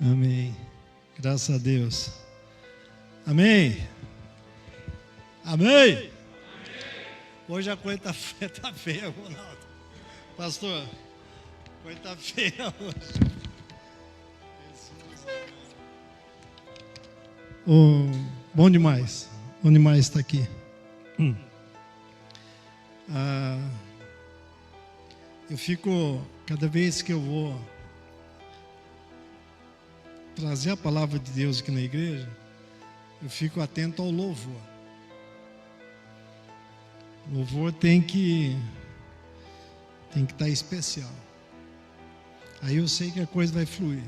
Amém. Graças a Deus. Amém. Amém. Hoje a coisa está feia, Ronaldo. Pastor, a coisa está feia hoje. Bom demais. Bom demais estar aqui. Eu fico, cada vez que eu vou trazer a palavra de Deus aqui na igreja, eu fico atento ao louvor. O louvor tem que estar especial. Aí eu sei que a coisa vai fluir.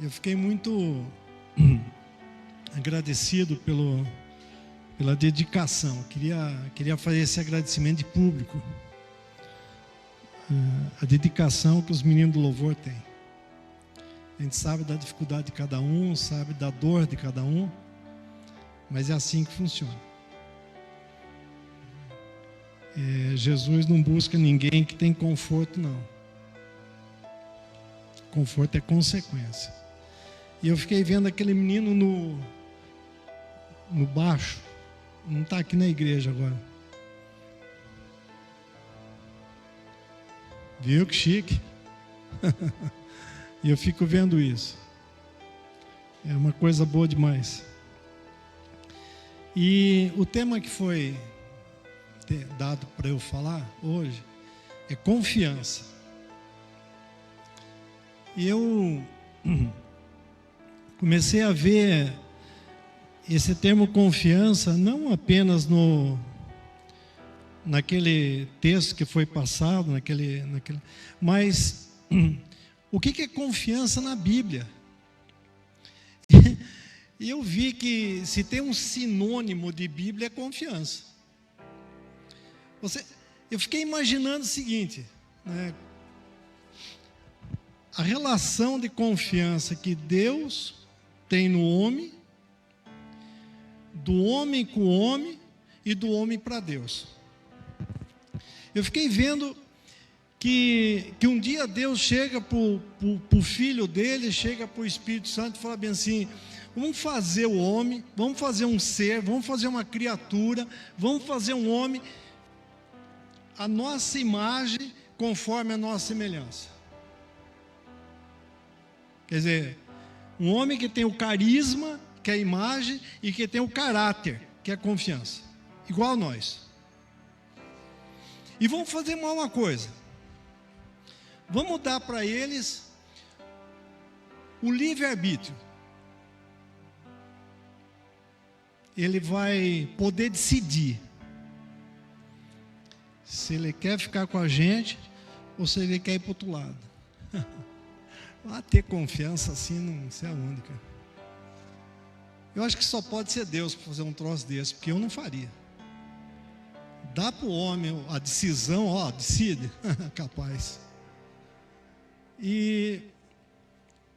Eu fiquei muito agradecido pela dedicação. Queria fazer esse agradecimento de público. A dedicação que os meninos do louvor têm. A gente sabe da dificuldade de cada um, sabe da dor de cada um, mas é assim que funciona. Jesus não busca ninguém que tem conforto, não. Conforto é consequência. E eu fiquei vendo aquele menino no baixo, não está aqui na igreja agora. Viu que chique? E eu fico vendo isso. É uma coisa boa demais. E o tema que foi dado para eu falar hoje é confiança. E eu comecei a ver esse termo confiança não apenas naquele texto que foi passado, mas o que é confiança na Bíblia? E eu vi que se tem um sinônimo de Bíblia é confiança. Eu fiquei imaginando o seguinte, né? A relação de confiança que Deus tem no homem, do homem com o homem e do homem para Deus. Eu fiquei vendo que um dia Deus chega para o filho dele, chega para o Espírito Santo e fala bem assim: vamos fazer o homem, vamos fazer um ser, vamos fazer uma criatura, vamos fazer um homem, a nossa imagem conforme a nossa semelhança. Quer dizer, um homem que tem o carisma, que é a imagem, e que tem o caráter, que é a confiança, igual a nós. E vamos fazer uma coisa, vamos dar para eles o livre-arbítrio. Ele vai poder decidir se ele quer ficar com a gente ou se ele quer ir para o outro lado. Lá ter confiança assim, não sei aonde, cara. Eu acho que só pode ser Deus para fazer um troço desse, porque eu não faria. Dá para o homem a decisão, decide, capaz. E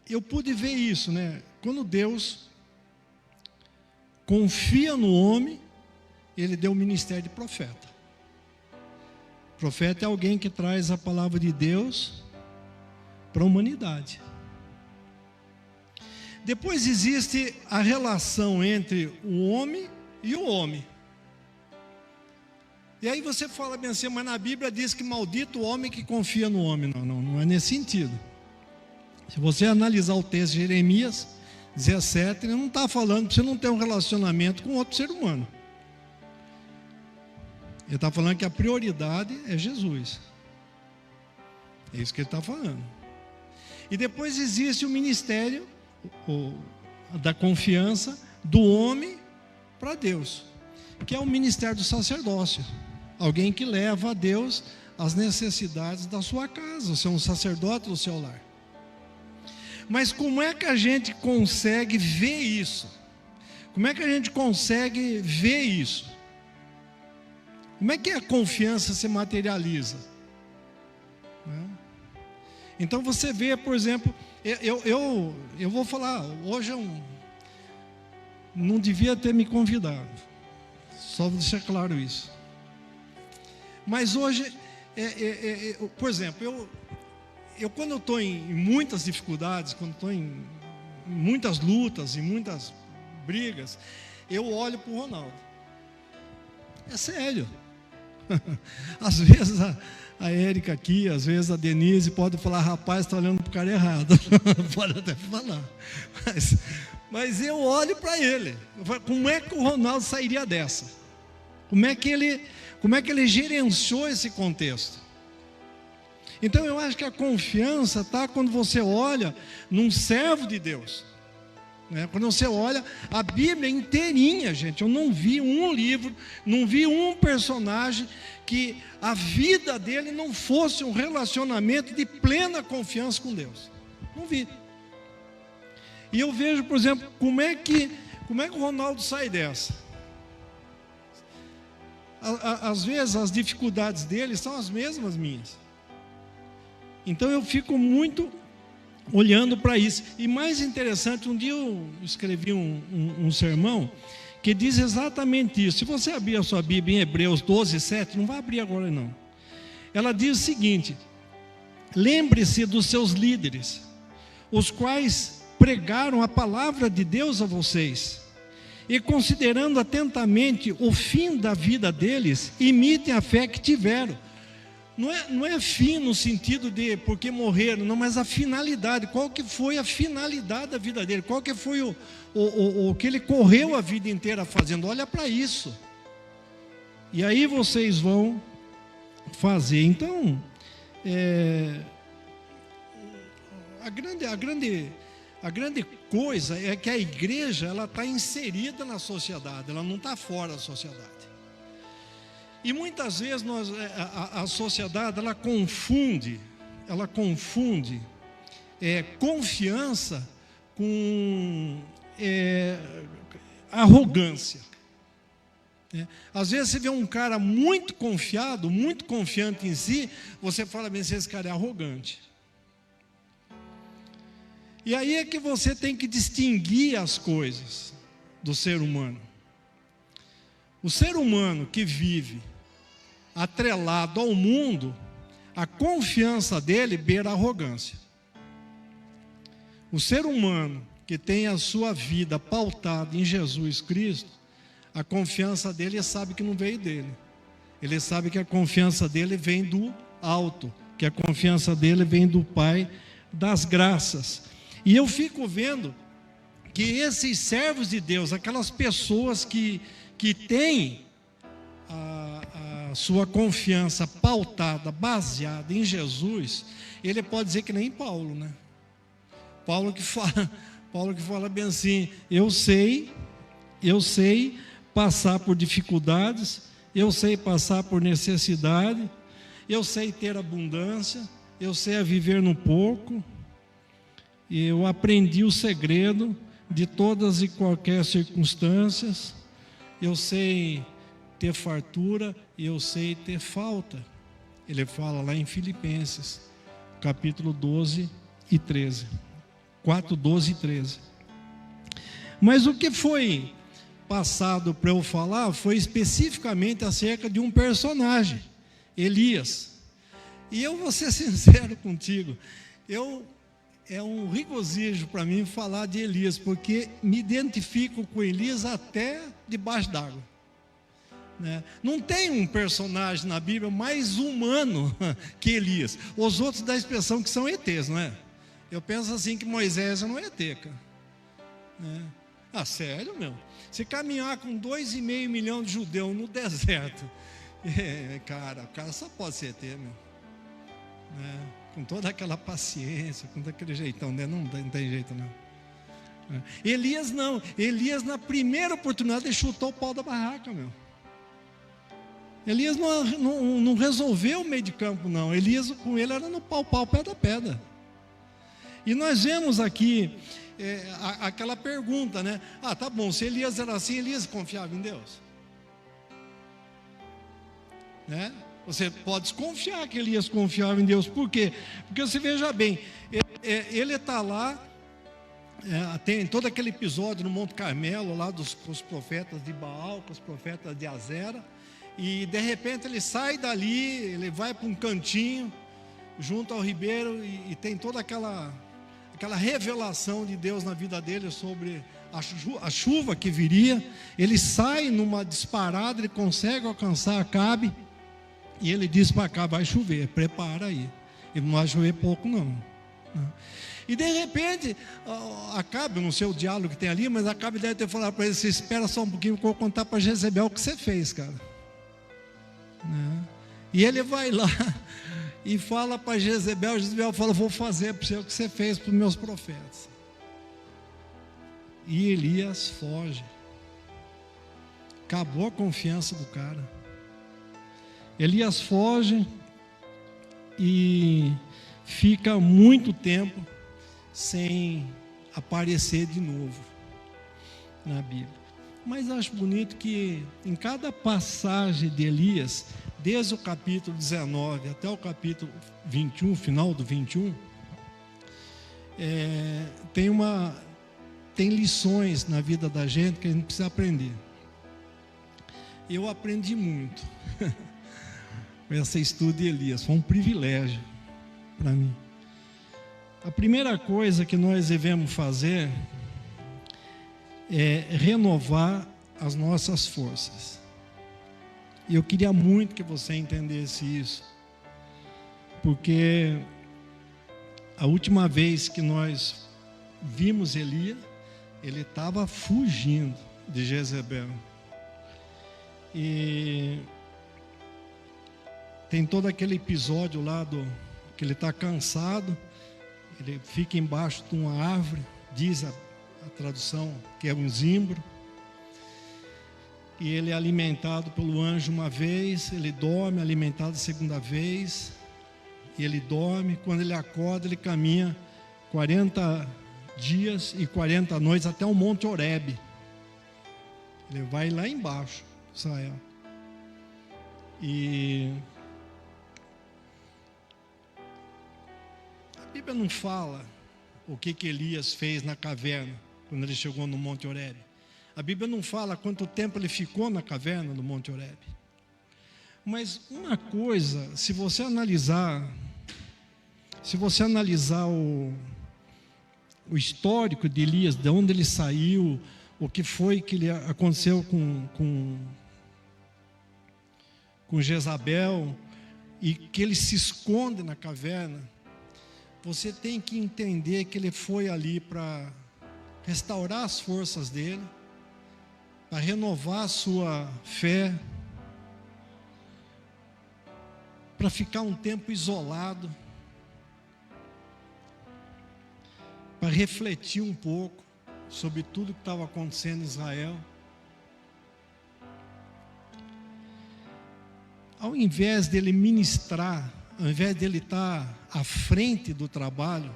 eu pude ver isso, né? Quando Deus confia no homem, Ele deu o ministério de profeta. Profeta é alguém que traz a palavra de Deus para a humanidade. Depois existe a relação entre o homem e o homem. E aí você fala bem assim, mas na Bíblia diz que maldito o homem que confia no homem. Não é nesse sentido. Se você analisar o texto de Jeremias 17, ele não está falando para você não ter um relacionamento com outro ser humano. Ele está falando que a prioridade é Jesus. É isso que ele está falando. E depois existe o ministério da confiança do homem para Deus, que é o ministério do sacerdócio. Alguém que leva a Deus as necessidades da sua casa, você é um sacerdote do seu lar. Mas como é que a gente consegue ver isso? Como é que a gente consegue ver isso? Como é que a confiança se materializa? Então você vê, por exemplo, eu vou falar, hoje não devia ter me convidado, só vou deixar claro isso. Mas hoje Por exemplo, eu quando eu estou em muitas dificuldades, quando estou em muitas lutas, em muitas brigas, eu olho para o Ronaldo. É sério. Às vezes a Érica aqui, às vezes a Denise pode falar, rapaz, está olhando para o cara errado. Pode até falar. Mas eu olho para ele. Como é que o Ronaldo sairia dessa? Como é que ele gerenciou esse contexto? Então eu acho que a confiança está quando você olha num servo de Deus. Quando você olha a Bíblia inteirinha, gente, eu não vi um livro, não vi um personagem que a vida dele não fosse um relacionamento de plena confiança com Deus. Não vi. E eu vejo, por exemplo, como é que o Ronaldo sai dessa? Às vezes as dificuldades dele são as mesmas minhas. Então eu fico muito olhando para isso. E mais interessante, um dia eu escrevi um sermão que diz exatamente isso. Se você abrir a sua Bíblia em Hebreus 12, 7, não vai abrir agora não. Ela diz o seguinte: lembre-se dos seus líderes, os quais pregaram a palavra de Deus a vocês, e considerando atentamente o fim da vida deles, imitem a fé que tiveram. Não é fim no sentido de porque morreram, não, mas a finalidade. Qual que foi a finalidade da vida dele? Qual que foi o que ele correu a vida inteira fazendo? Olha para isso. E aí vocês vão fazer. Então, a grande coisa é que a igreja ela está inserida na sociedade, ela não está fora da sociedade. E muitas vezes a sociedade ela confunde confiança com arrogância. Às vezes você vê um cara muito confiado, muito confiante em si, você fala bem, esse cara é arrogante. E aí é que você tem que distinguir as coisas do ser humano. O ser humano que vive atrelado ao mundo, a confiança dele beira a arrogância. O ser humano que tem a sua vida pautada em Jesus Cristo, a confiança dele sabe que não veio dele. Ele sabe que a confiança dele vem do alto, que a confiança dele vem do Pai das graças. E eu fico vendo que esses servos de Deus, aquelas pessoas que têm a sua confiança pautada, baseada em Jesus, ele pode dizer que nem Paulo, né? Paulo que fala bem assim, eu sei passar por dificuldades, eu sei passar por necessidade, eu sei ter abundância, eu sei viver no pouco, e eu aprendi o segredo de todas e qualquer circunstâncias, eu sei ter fartura e eu sei ter falta. Ele fala lá em Filipenses, capítulo 12 e 13. 4, 12 e 13. Mas o que foi passado para eu falar foi especificamente acerca de um personagem, Elias. E eu vou ser sincero contigo, é um regozijo para mim falar de Elias, porque me identifico com Elias até debaixo d'água. Não tem um personagem na Bíblia mais humano que Elias. Os outros dão a expressão que são ETs, não é? Eu penso assim que Moisés não é ET, cara. Sério, meu? Se caminhar com 2,5 milhões de judeus no deserto, cara, o cara só pode ser ET, meu. Com toda aquela paciência, com aquele jeitão, não tem jeito não. Elias não. Elias na primeira oportunidade ele chutou o pau da barraca, meu. Elias não resolveu o meio de campo, não. Elias, com ele, era no pau, pé da pedra. E nós vemos aqui aquela pergunta, né? Tá bom, se Elias era assim, Elias confiava em Deus? Você pode desconfiar que Elias confiava em Deus. Por quê? Porque você veja bem, ele está lá, tem todo aquele episódio no Monte Carmelo, lá com os profetas de Baal, com os profetas de Azera. E de repente ele sai dali, ele vai para um cantinho, junto ao ribeiro, e tem toda aquela revelação de Deus na vida dele sobre a chuva que viria. Ele sai numa disparada, ele consegue alcançar Acabe, e ele diz para Acabe: vai chover, prepara aí. E não vai chover pouco não. E de repente, Acabe, não sei o diálogo que tem ali, mas Acabe deve ter falado para ele: você espera só um pouquinho que eu vou contar para Jezebel o que você fez, cara. E ele vai lá e fala para Jezebel. Jezebel fala: vou fazer para você o que você fez para os meus profetas. E Elias foge. Acabou a confiança do cara. Elias foge e fica muito tempo sem aparecer de novo na Bíblia. Mas acho bonito que em cada passagem de Elias, desde o capítulo 19 até o capítulo 21, final do 21, tem lições na vida da gente que a gente precisa aprender. Eu aprendi muito com esse estudo de Elias, foi um privilégio para mim. A primeira coisa que nós devemos fazer é renovar as nossas forças. E eu queria muito que você entendesse isso, porque a última vez que nós vimos Elias, ele estava fugindo de Jezebel. E tem todo aquele episódio lá que ele está cansado, ele fica embaixo de uma árvore, diz a tradução que é um zimbro, e ele é alimentado pelo anjo uma vez, ele dorme, alimentado a segunda vez, e ele dorme. Quando ele acorda, ele caminha 40 dias e 40 noites até o Monte Horebe. Ele vai lá embaixo, Israel. E a Bíblia não fala o que Elias fez na caverna quando ele chegou no Monte Horebe. A Bíblia não fala quanto tempo ele ficou na caverna do Monte Horebe. Mas uma coisa, se você analisar o histórico de Elias, de onde ele saiu, o que foi que aconteceu com Jezabel, e que ele se esconde na caverna, você tem que entender que ele foi ali para restaurar as forças dele, para renovar a sua fé, para ficar um tempo isolado, para refletir um pouco sobre tudo que estava acontecendo em Israel. Ao invés dele ministrar, ao invés dele estar à frente do trabalho,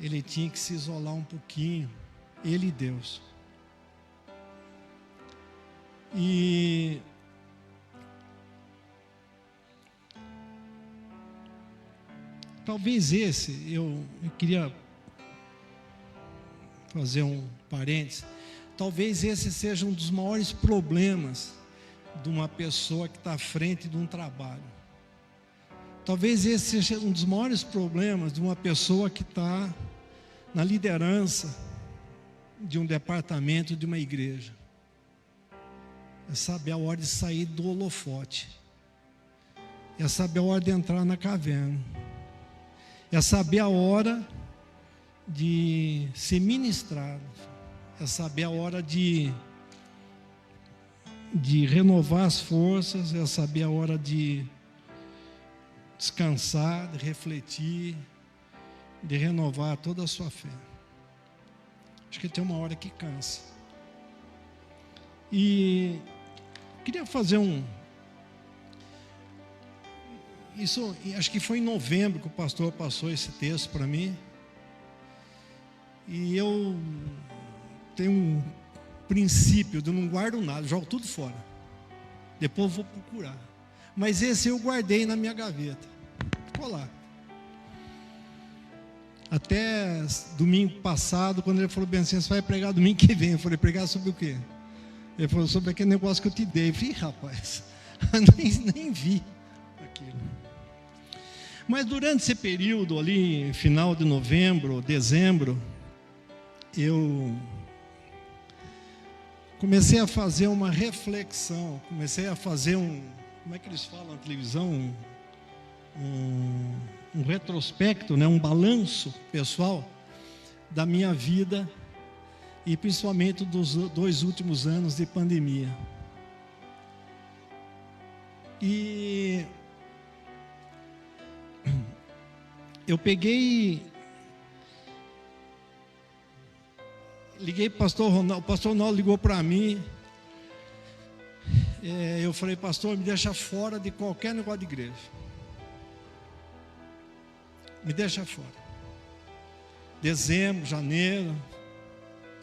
ele tinha que se isolar um pouquinho, ele e Deus. E talvez eu queria fazer um parênteses, talvez esse seja um dos maiores problemas de uma pessoa que está à frente de um trabalho. Talvez esse seja um dos maiores problemas de uma pessoa que está na liderança de um departamento de uma igreja. É saber a hora de sair do holofote, é saber a hora de entrar na caverna, é saber a hora de ser ministrado, é saber a hora de renovar as forças, é saber a hora de descansar, de refletir, de renovar toda a sua fé. Acho que tem uma hora que cansa. E queria fazer isso, acho que foi em novembro que o pastor passou esse texto para mim. E eu tenho um princípio de não guardo nada, jogo tudo fora. Depois eu vou procurar. Mas esse eu guardei na minha gaveta. Ficou lá. Até domingo passado, quando ele falou bem assim: você vai pregar domingo que vem. Eu falei: pregar sobre o quê? Ele falou sobre aquele negócio que eu te dei. Eu falei, rapaz, nem vi aquilo. Mas durante esse período ali, final de novembro, dezembro, eu comecei a fazer uma reflexão, comecei a fazer como é que eles falam na televisão? Um retrospecto, né? Um balanço pessoal da minha vida e principalmente dos 2 últimos anos de pandemia. E eu liguei para o pastor Ronaldo ligou para mim, eu falei, pastor, me deixa fora de qualquer negócio de igreja, me deixa fora, dezembro, janeiro,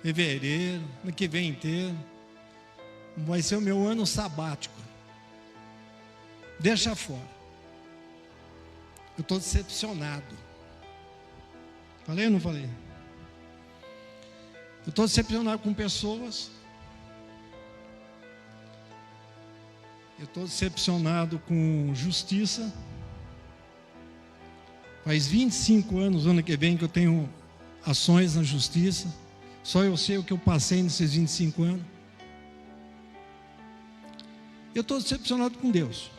fevereiro, ano que vem inteiro, vai ser o meu ano sabático, deixa fora, eu estou decepcionado, falei ou não falei? Eu estou decepcionado com pessoas, eu estou decepcionado com justiça. Faz 25 anos, ano que vem, que eu tenho ações na justiça. Só eu sei o que eu passei nesses 25 anos. Eu estou decepcionado com Deus.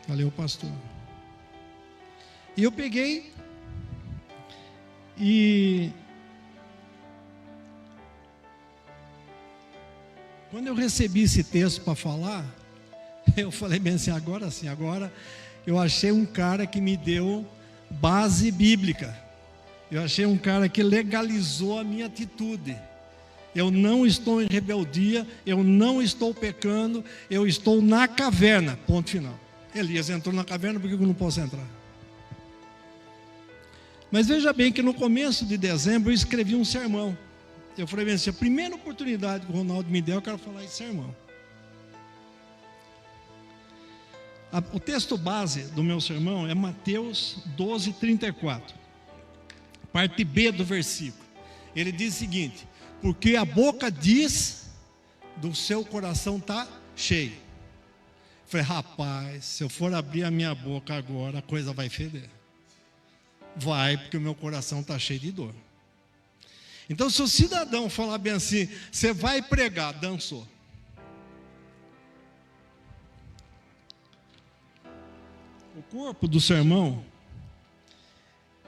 Valeu, pastor. E eu peguei e quando eu recebi esse texto para falar, eu falei bem assim, agora eu achei um cara que me deu base bíblica. Eu achei um cara que legalizou a minha atitude. Eu não estou em rebeldia, eu não estou pecando, eu estou na caverna, ponto final. Elias entrou na caverna, por que eu não posso entrar? Mas veja bem que no começo de dezembro eu escrevi um sermão. Eu falei assim, a primeira oportunidade que o Ronaldo me deu, eu quero falar esse sermão. O texto base do meu sermão é Mateus 12:34, parte B do versículo. Ele diz o seguinte: porque a boca diz, do seu coração está cheio. Eu falei, rapaz, se eu for abrir a minha boca agora, a coisa vai feder. Vai, porque o meu coração está cheio de dor. Então, se o cidadão falar bem assim, você vai pregar, dançou. O corpo do sermão,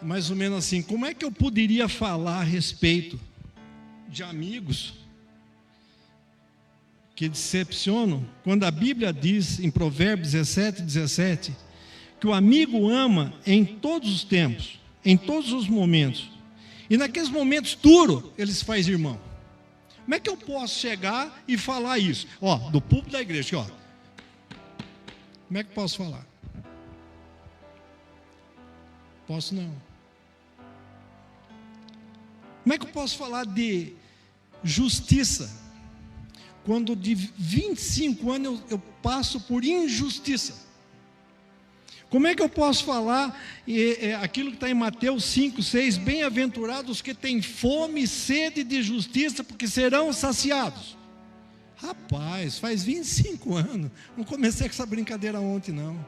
mais ou menos assim, como é que eu poderia falar a respeito de amigos que decepcionam, quando a Bíblia diz, em Provérbios 17:17, que o amigo ama em todos os tempos, em todos os momentos, e naqueles momentos duros, ele se faz irmão. Como é que eu posso chegar e falar isso? Do púlpito da igreja, como é que eu posso falar? Posso não. Como é que eu posso falar de justiça, quando de 25 anos eu passo por injustiça? Como é que eu posso falar aquilo que está em Mateus 5:6, bem-aventurados que têm fome e sede de justiça, porque serão saciados? Rapaz, faz 25 anos, não comecei com essa brincadeira ontem não.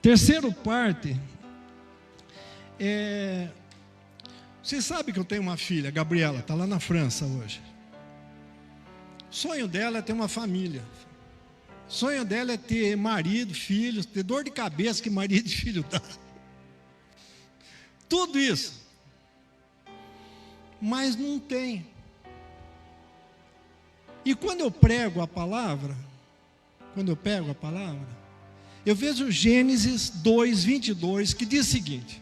Terceiro parte, você sabe que eu tenho uma filha, Gabriela, está lá na França hoje. O sonho dela é ter uma família. O sonho dela é ter marido, filhos, ter dor de cabeça que marido e filho dá. Tudo isso. Mas não tem. E quando eu prego a palavra, eu vejo Gênesis 2:22, que diz o seguinte: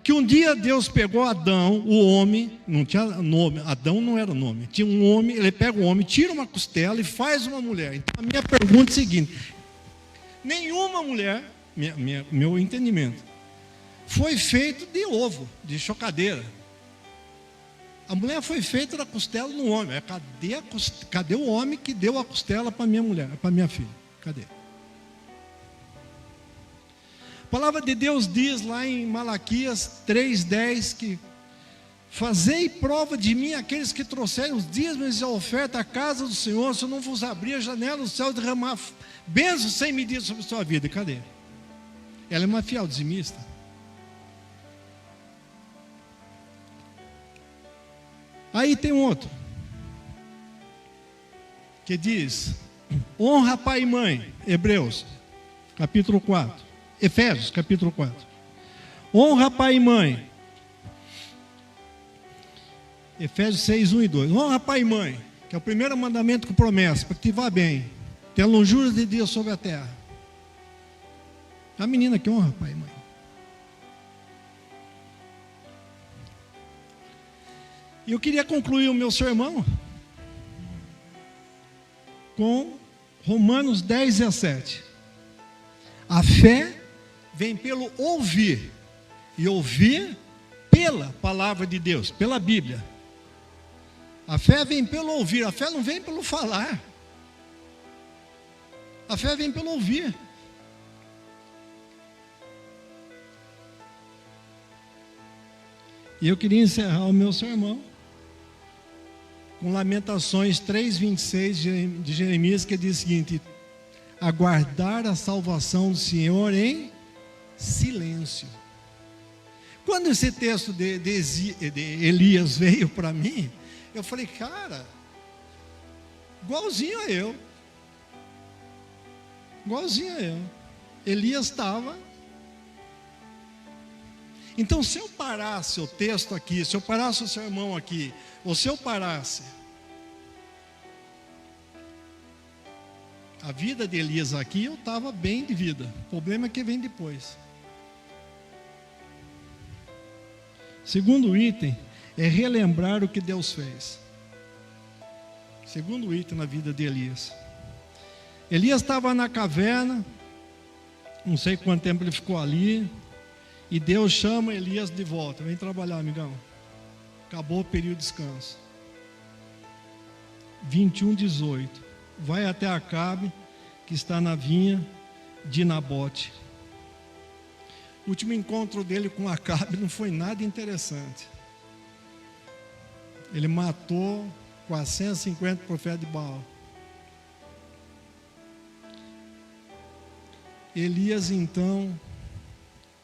que um dia Deus pegou Adão, o homem, não tinha nome, Adão não era o nome, tinha um homem, ele pega o homem, tira uma costela e faz uma mulher. Então a minha pergunta é a seguinte: nenhuma mulher, meu entendimento, foi feito de ovo, de chocadeira. A mulher foi feita da costela no homem. Cadê o homem que deu a costela para minha mulher, para minha filha? Cadê? A palavra de Deus diz lá em Malaquias 3:10 que Fazei prova de mim aqueles que trouxerem os dízimos e a oferta à casa do Senhor, se eu não vos abrir a janela do céu e derramar bênçãos sem medida sobre a sua vida. Cadê? Ela é uma fiel dizimista. Aí tem um outro, que diz, honra pai e mãe, Hebreus, capítulo 4, Efésios, capítulo 4. Honra pai e mãe, Efésios 6, 1 e 2. Honra pai e mãe, que é o primeiro mandamento com promessa, para que te vá bem, tenha longura de dias sobre a terra. A menina que honra pai e mãe. E eu queria concluir o meu sermão com Romanos 10, 17. A fé vem pelo ouvir, e ouvir pela palavra de Deus, pela Bíblia. A fé vem pelo ouvir, a fé não vem pelo falar. A fé vem pelo ouvir. E eu queria encerrar o meu sermão com Lamentações 3:26 de Jeremias, que diz o seguinte: aguardar a salvação do Senhor em silêncio. Quando esse texto de Elias veio para mim, eu falei, cara, igualzinho a eu. Igualzinho a eu. Elias estava. Então, se eu parasse o texto aqui, se eu parasse o sermão aqui, ou se eu parasse a vida de Elias aqui, eu estava bem de vida. O problema é que vem depois. Segundo item é relembrar o que Deus fez. Segundo item na vida de Elias. Elias estava na caverna, não sei quanto tempo ele ficou ali, e Deus chama Elias de volta. Vem trabalhar, amigão. Acabou o período de descanso. 21:18. Vai até Acabe, que está na vinha de Nabote. O último encontro dele com Acabe não foi nada interessante. Ele matou 450 profetas de Baal. Elias então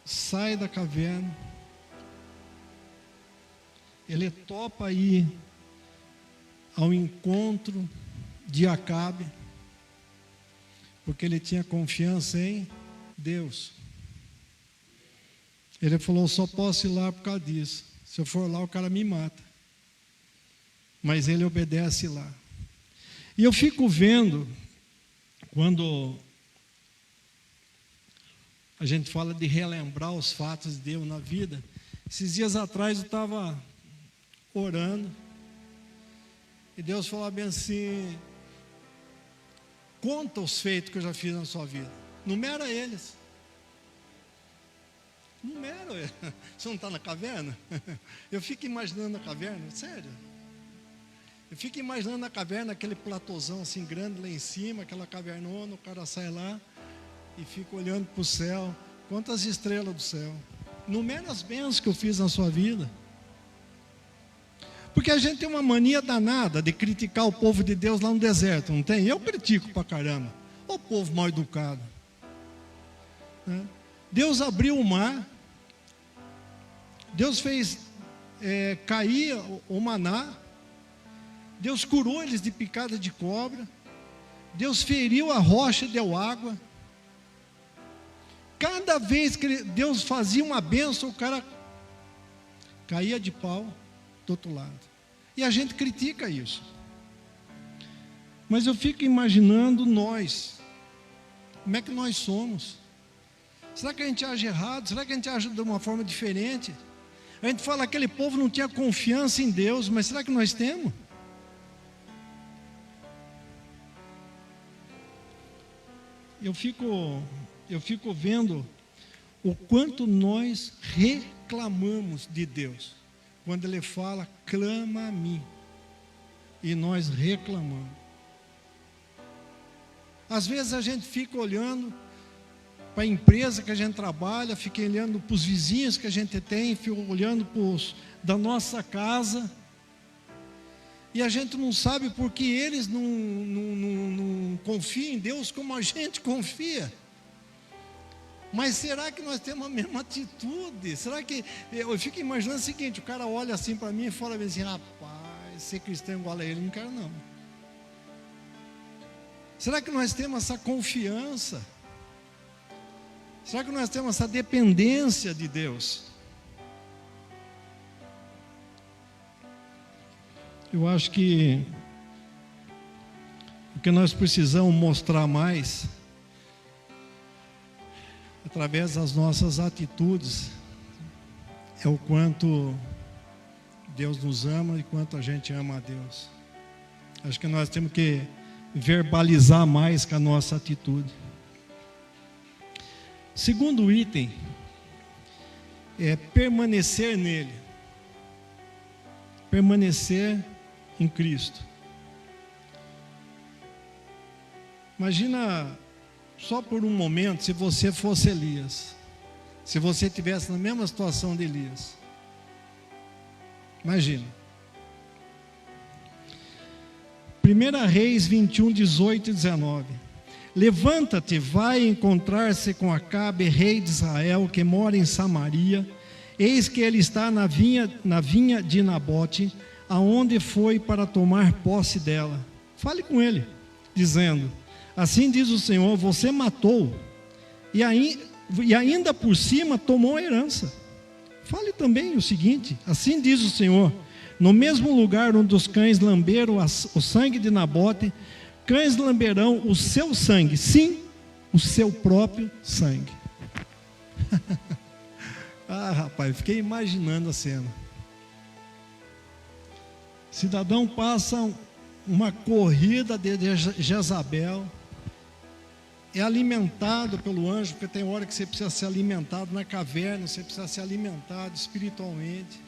sai da caverna. Ele topa ir ao encontro de Acabe, porque ele tinha confiança em Deus. Ele falou, só posso ir lá por causa disso. Se eu for lá, o cara me mata. Mas ele obedece lá. E eu fico vendo, quando a gente fala de relembrar os fatos de Deus na vida. Esses dias atrás eu estava orando, e Deus falou bem assim, conta os feitos que eu já fiz na sua vida. Numera eles. Numera eles. Você não está na caverna? Eu fico imaginando a caverna, sério. Eu fico imaginando a caverna, aquele platôzão assim grande lá em cima, aquela cavernona, o cara sai lá e fica olhando para o céu. Quantas estrelas do céu. Numera as bênçãos que eu fiz na sua vida. Porque a gente tem uma mania danada de criticar o povo de Deus lá no deserto, não tem? Eu critico pra caramba. O povo mal educado. Deus abriu o mar. Deus fez cair o maná. Deus curou eles de picada de cobra. Deus feriu a rocha e deu água. Cada vez que Deus fazia uma bênção, o cara caía de pau do outro lado. E a gente critica isso. Mas eu fico imaginando nós. Como é que nós somos? Será que a gente age errado? Será que a gente age de uma forma diferente? A gente fala que aquele povo não tinha confiança em Deus, mas será que nós temos? Eu fico vendo o quanto nós reclamamos de Deus. Quando Ele fala, clama a mim. E nós reclamamos. Às vezes a gente fica olhando para a empresa que a gente trabalha, fica olhando para os vizinhos que a gente tem, fica olhando para os da nossa casa, e a gente não sabe porque eles não confiam em Deus como a gente confia. Mas será que nós temos a mesma atitude? Será que, eu fico imaginando o seguinte, o cara olha assim para mim e fala assim, rapaz, ser cristão igual a ele, não quero não. Será que nós temos essa confiança? Será que nós temos essa dependência de Deus? Eu acho que o que nós precisamos mostrar mais, através das nossas atitudes, é o quanto Deus nos ama e quanto a gente ama a Deus. Acho que nós temos que verbalizar mais com a nossa atitude. Segundo item é permanecer nele. Permanecer em Cristo. Imagina só por um momento se você fosse Elias. Se você estivesse na mesma situação de Elias. Imagina. 1 Reis 21, 18 e 19. Levanta-te, vai encontrar-se com Acabe, rei de Israel, que mora em Samaria. Eis que ele está na vinha de Nabote, aonde foi para tomar posse dela. Fale com ele, dizendo: assim diz o Senhor, você matou, e ainda por cima tomou a herança. Fale também o seguinte: assim diz o Senhor, no mesmo lugar onde os cães lamberam o sangue de Nabote, cães lamberão o seu sangue, sim, o seu próprio sangue. Rapaz, fiquei imaginando a cena. Cidadão passa uma corrida de Jezabel, é alimentado pelo anjo, porque tem hora que você precisa ser alimentado na caverna, você precisa ser alimentado espiritualmente.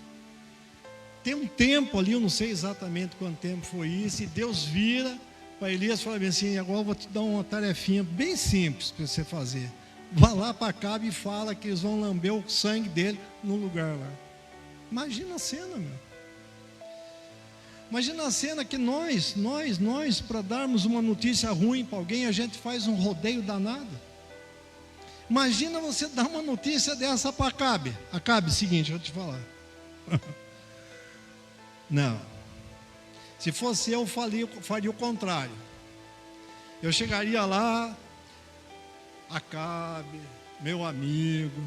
Tem um tempo ali, eu não sei exatamente quanto tempo foi isso, e Deus vira para Elias e fala bem assim: agora eu vou te dar uma tarefinha bem simples para você fazer. Vá lá para Acabe e fala que eles vão lamber o sangue dele no lugar lá. Imagina a cena, meu. Imagina a cena que nós, para darmos uma notícia ruim para alguém, a gente faz um rodeio danado. Imagina você dar uma notícia dessa para Acabe. Acabe, seguinte, eu vou te falar. Não. Se fosse eu faria o contrário. Eu chegaria lá, Acabe, meu amigo,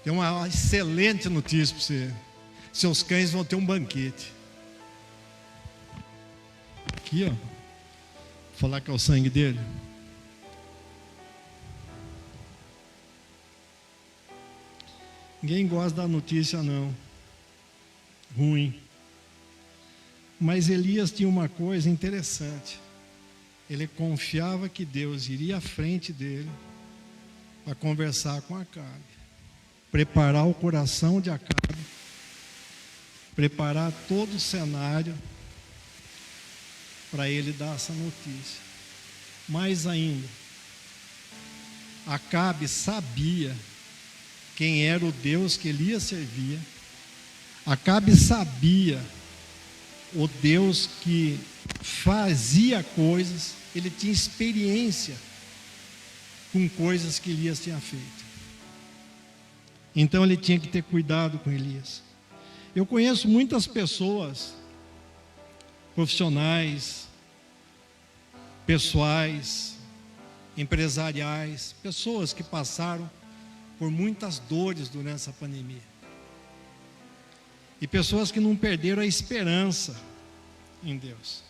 tem uma excelente notícia para você. Seus cães vão ter um banquete. Aqui, ó. Vou falar que é o sangue dele. Ninguém gosta da notícia, não. Ruim. Mas Elias tinha uma coisa interessante. Ele confiava que Deus iria à frente dele para conversar com Acabe, preparar o coração de Acabe, preparar todo o cenário para ele dar essa notícia. Mais ainda, Acabe sabia quem era o Deus que Elias servia. Acabe sabia o Deus que fazia coisas, ele tinha experiência com coisas que Elias tinha feito. Então ele tinha que ter cuidado com Elias. Eu conheço muitas pessoas, profissionais, pessoais, empresariais, pessoas que passaram por muitas dores durante essa pandemia. E pessoas que não perderam a esperança em Deus.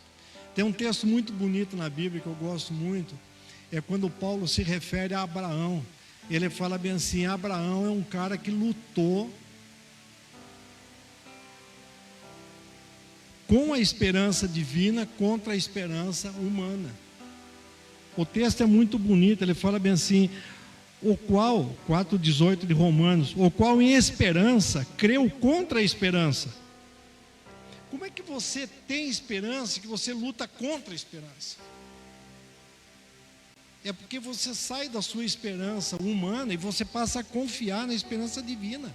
Tem um texto muito bonito na Bíblia que eu gosto muito, é quando Paulo se refere a Abraão. Ele fala bem assim: Abraão é um cara que lutou com a esperança divina contra a esperança humana. O texto é muito bonito, ele fala bem assim: o qual, 4:18 de Romanos, o qual em esperança creu contra a esperança. Como é que você tem esperança que você luta contra a esperança? é porque você sai da sua esperança humana e você passa a confiar na esperança divina.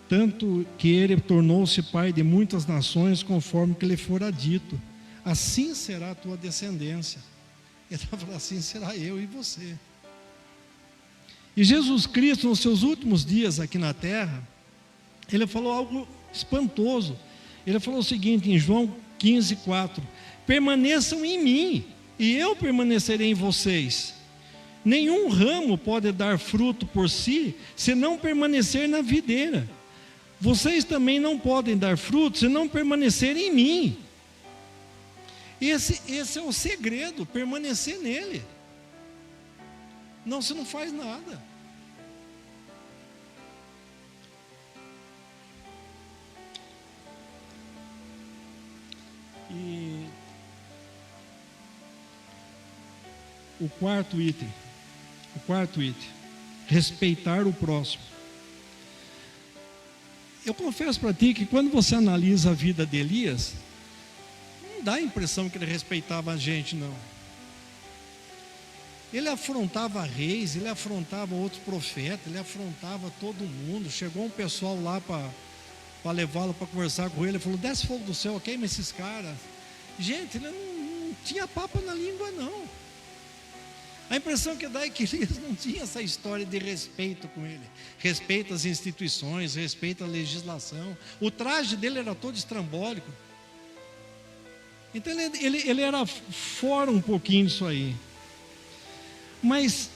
Tanto que ele tornou-se pai de muitas nações, conforme que lhe fora dito: assim será a tua descendência. Ele estava falando: assim será eu e você. E Jesus Cristo, nos seus últimos dias aqui na terra, ele falou algo espantoso. Ele falou o seguinte em João 15:4: permaneçam em mim, e eu permanecerei em vocês. Nenhum ramo pode dar fruto por si, se não permanecer na videira. Vocês também não podem dar fruto, se não permanecerem em mim. Esse é o segredo, permanecer nele. Não, você não faz nada. E o quarto item, respeitar o próximo. Eu confesso para ti que quando você analisa a vida de Elias, não dá a impressão que ele respeitava a gente, não. Ele afrontava reis, ele afrontava outros profetas, ele afrontava todo mundo. Chegou um pessoal lá para levá-lo para conversar com ele, ele falou: desce fogo do céu, queima esses caras. Gente, ele não tinha papo na língua, não. A impressão que dá é que Elias não tinha essa história de respeito com ele. Respeito às instituições, respeito à legislação. O traje dele era todo estrambólico. Então ele era fora um pouquinho disso aí. Mas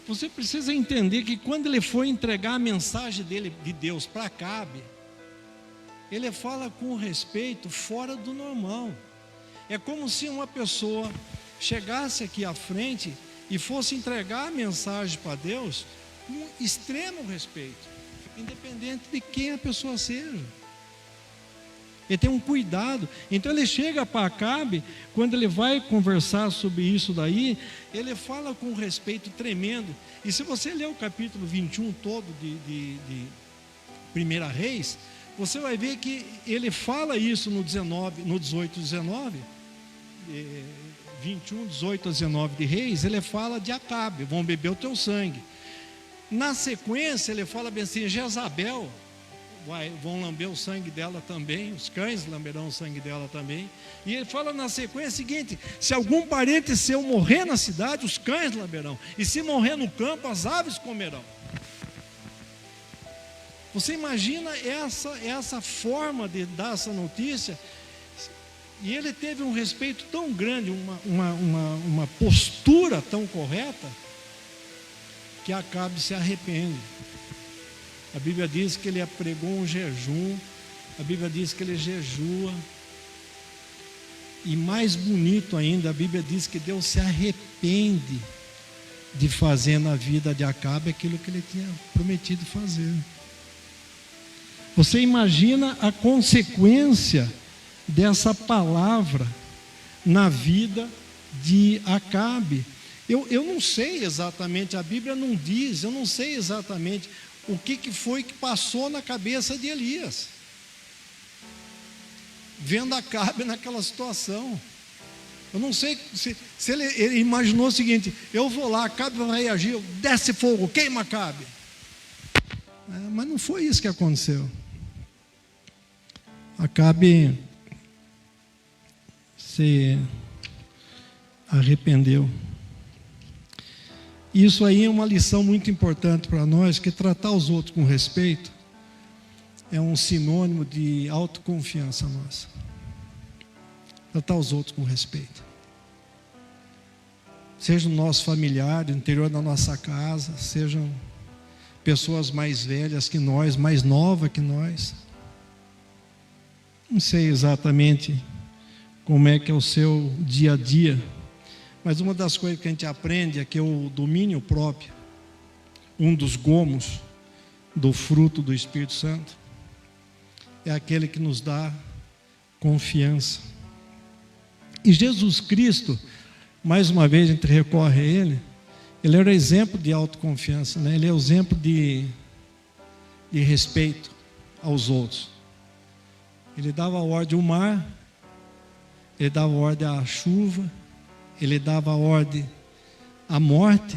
você precisa entender que quando ele foi entregar a mensagem dele, de Deus para Acabe, ele fala com respeito fora do normal. É como se uma pessoa chegasse aqui à frente e fosse entregar a mensagem para Deus com extremo respeito, independente de quem a pessoa seja. Ele tem um cuidado. Então ele chega para Acabe, quando ele vai conversar sobre isso daí, ele fala com um respeito tremendo. E se você ler o capítulo 21 todo de 1 Reis, você vai ver que ele fala isso no 18, 19, 21, 18 a 19 de Reis, ele fala de Acabe: vão beber o teu sangue. Na sequência ele fala bem assim: Jezabel, vão lamber o sangue dela também, os cães lamberão o sangue dela também. E ele fala na sequência o seguinte: se algum parente seu morrer na cidade, os cães lamberão, e se morrer no campo, as aves comerão. Você imagina essa forma de dar essa notícia? E ele teve um respeito tão grande, uma postura tão correta, que Acabe se arrepende. A Bíblia diz que ele pregou um jejum, a Bíblia diz que ele jejua, e mais bonito ainda, a Bíblia diz que Deus se arrepende de fazer na vida de Acabe aquilo que ele tinha prometido fazer. Você imagina a consequência dessa palavra na vida de Acabe. Eu não sei exatamente, a Bíblia não diz, eu não sei exatamente o que foi que passou na cabeça de Elias, vendo Acabe naquela situação. Eu não sei se ele imaginou o seguinte: eu vou lá, Acabe vai reagir, desce fogo, queima Acabe. Mas não foi isso que aconteceu. Acabe se arrependeu. Isso aí é uma lição muito importante para nós, que tratar os outros com respeito é um sinônimo de autoconfiança nossa. Tratar os outros com respeito. Seja o nosso familiar, no interior da nossa casa, sejam pessoas mais velhas que nós, mais novas que nós. Não sei exatamente como é que é o seu dia a dia, mas uma das coisas que a gente aprende é que o domínio próprio, um dos gomos do fruto do Espírito Santo, é aquele que nos dá confiança. E Jesus Cristo, mais uma vez a gente recorre a Ele era exemplo de autoconfiança, né? Ele é o exemplo de respeito aos outros. Ele dava ordem ao mar, ele dava ordem à chuva, ele dava ordem à morte.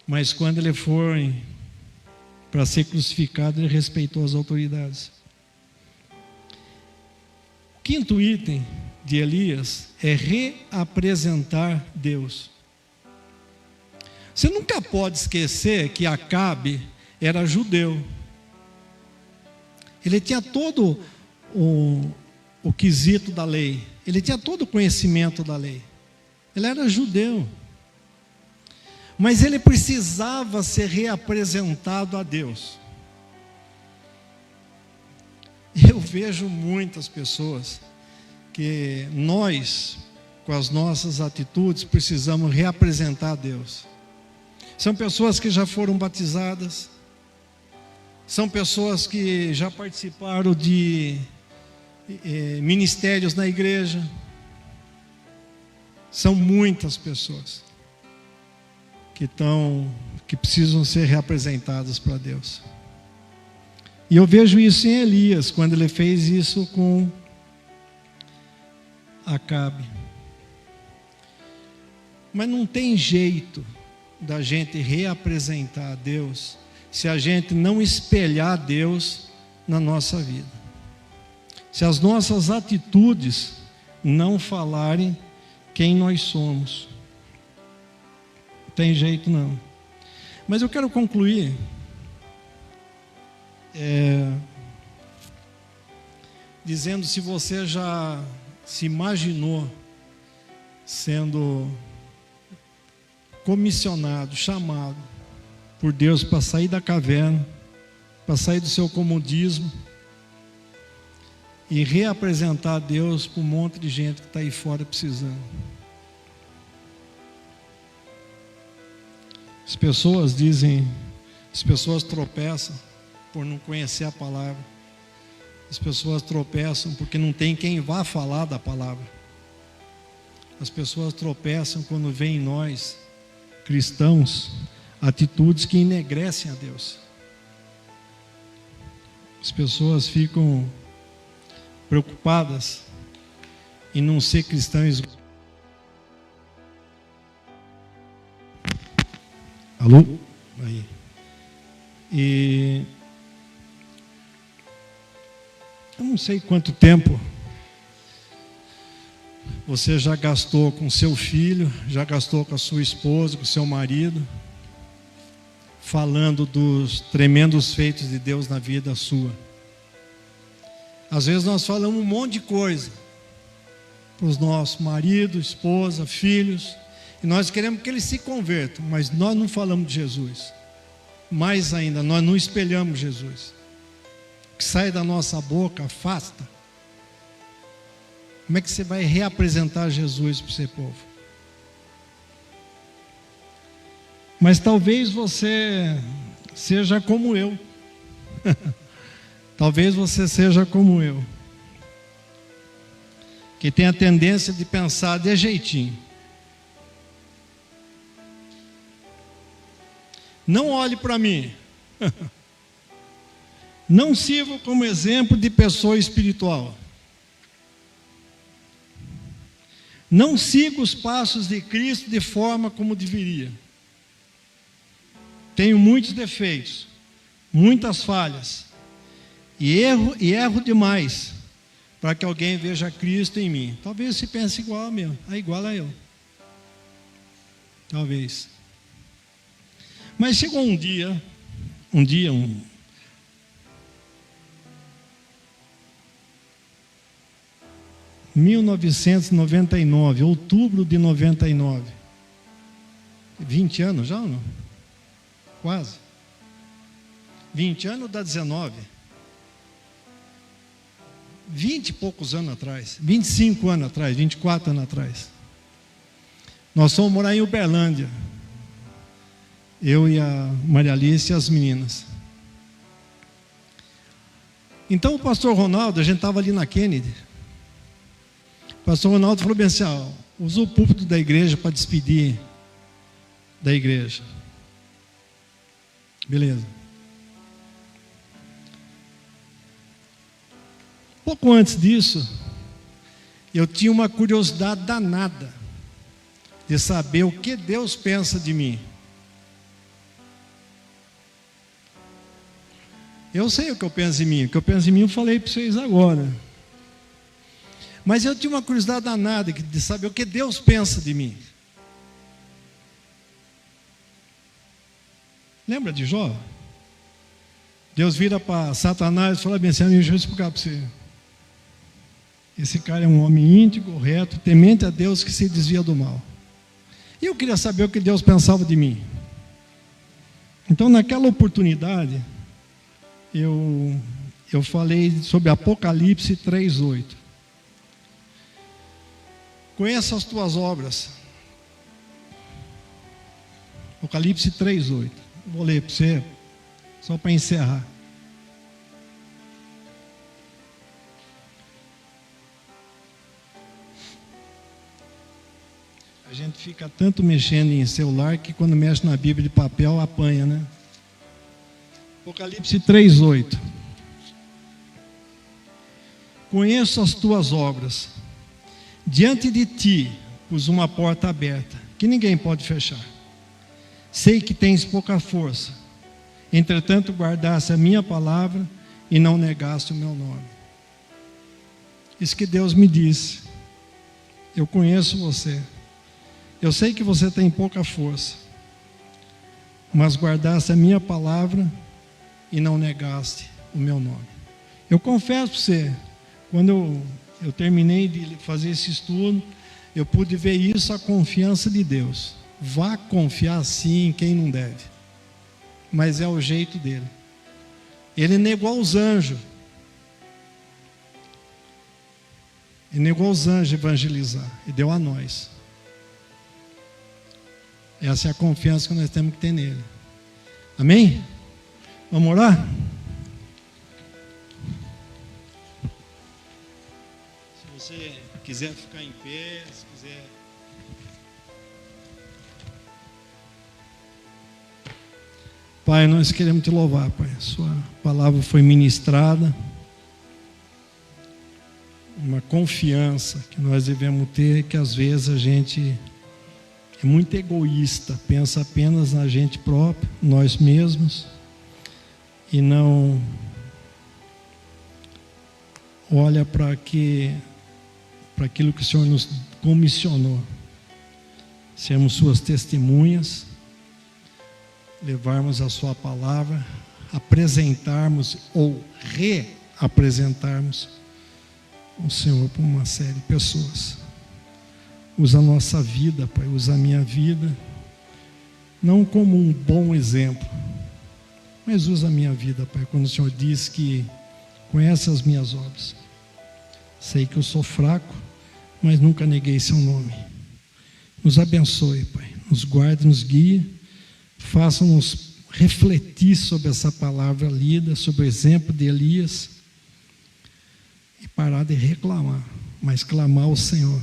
Mas quando ele foi para ser crucificado, ele respeitou as autoridades. O quinto item de Elias é reapresentar Deus. Você nunca pode esquecer que Acabe era judeu. Ele tinha todo o quesito da lei. Ele tinha todo o conhecimento da lei. Ele era judeu. Mas ele precisava ser reapresentado a Deus. Eu vejo muitas pessoas que nós, com as nossas atitudes, precisamos reapresentar a Deus. São pessoas que já foram batizadas, são pessoas que já participaram de ministérios na igreja. São muitas pessoas que precisam ser reapresentadas para Deus. E eu vejo isso em Elias, quando ele fez isso com Acabe. Mas não tem jeito da gente reapresentar a Deus se a gente não espelhar Deus na nossa vida. Se as nossas atitudes não falarem quem nós somos. Não tem jeito não. Mas eu quero concluir dizendo, se você já se imaginou sendo comissionado, chamado por Deus para sair da caverna, para sair do seu comodismo e reapresentar a Deus para um monte de gente que está aí fora precisando. As pessoas dizem, as pessoas tropeçam por não conhecer a palavra. As pessoas tropeçam porque não tem quem vá falar da palavra. As pessoas tropeçam quando veem em nós, cristãos, atitudes que enegrecem a Deus. As pessoas ficam preocupadas em não ser cristãos. Alô? Aí. E eu não sei quanto tempo você já gastou com seu filho, já gastou com a sua esposa, com seu marido, falando dos tremendos feitos de Deus na vida sua. Às vezes nós falamos um monte de coisa para os nossos maridos, esposa, filhos, e nós queremos que eles se convertam, mas nós não falamos de Jesus. Mais ainda, nós não espelhamos Jesus. O que sai da nossa boca afasta. Como é que você vai reapresentar Jesus para o seu povo? Mas talvez você seja como eu. Talvez você seja como eu, que tem a tendência de pensar de jeitinho. Não olhe para mim. Não sirva como exemplo de pessoa espiritual. Não siga os passos de Cristo de forma como deveria. Tenho muitos defeitos, muitas falhas, e erro demais para que alguém veja Cristo em mim. Talvez você pense igual a eu. Talvez. Mas chegou um dia, 1999, outubro de 99. 20 anos já ou não? Quase. 20 anos dá 19. 20 e poucos anos atrás. 25 anos atrás, 24 anos atrás. Nós fomos morar em Uberlândia. Eu e a Maria Alice e as meninas. Então o pastor Ronaldo, a gente estava ali na Kennedy. O pastor Ronaldo falou bem assim, usou o púlpito da igreja para despedir da igreja. Beleza. Pouco antes disso, eu tinha uma curiosidade danada de saber o que Deus pensa de mim. Eu sei o que eu penso de mim. O que eu penso de mim eu falei para vocês agora. Mas eu tinha uma curiosidade danada de saber o que Deus pensa de mim. Lembra de Jó? Deus vira para Satanás e fala bem assim: deixa eu explicar para você. Esse cara é um homem íntegro, reto, temente a Deus, que se desvia do mal. E eu queria saber o que Deus pensava de mim. Então, naquela oportunidade, eu falei sobre Apocalipse 3:8. Conheça as tuas obras. Apocalipse 3:8. Vou ler para você, só para encerrar. A gente fica tanto mexendo em celular que quando mexe na Bíblia de papel apanha, né? Apocalipse 3:8. Conheço as tuas obras. Diante de ti pus uma porta aberta, que ninguém pode fechar. Sei que tens pouca força. Entretanto, guardaste a minha palavra e não negaste o meu nome. Isso que Deus me disse. Eu conheço você. Eu sei que você tem pouca força, mas guardaste a minha palavra e não negaste o meu nome. Eu confesso para você, quando eu terminei de fazer esse estudo, eu pude ver isso, a confiança de Deus. Vá confiar sim em quem não deve, mas é o jeito dele. Ele negou aos anjos. Ele negou aos anjos evangelizar e deu a nós. Essa é a confiança que nós temos que ter nele. Amém? Vamos orar? Se você quiser ficar em pé, se quiser. Pai, nós queremos te louvar, Pai. Sua palavra foi ministrada. Uma confiança que nós devemos ter, que às vezes a gente é muito egoísta, pensa apenas na gente própria, nós mesmos, e não olha para aquilo que o Senhor nos comissionou. Sermos suas testemunhas, levarmos a sua palavra, apresentarmos ou reapresentarmos o Senhor para uma série de pessoas. Usa a nossa vida, Pai, usa a minha vida, não como um bom exemplo, mas usa a minha vida, Pai, quando o Senhor diz que conhece as minhas obras. Sei que eu sou fraco, mas nunca neguei seu nome. Nos abençoe, Pai, nos guarde, nos guie, faça-nos refletir sobre essa palavra lida, sobre o exemplo de Elias, e parar de reclamar, mas clamar ao Senhor.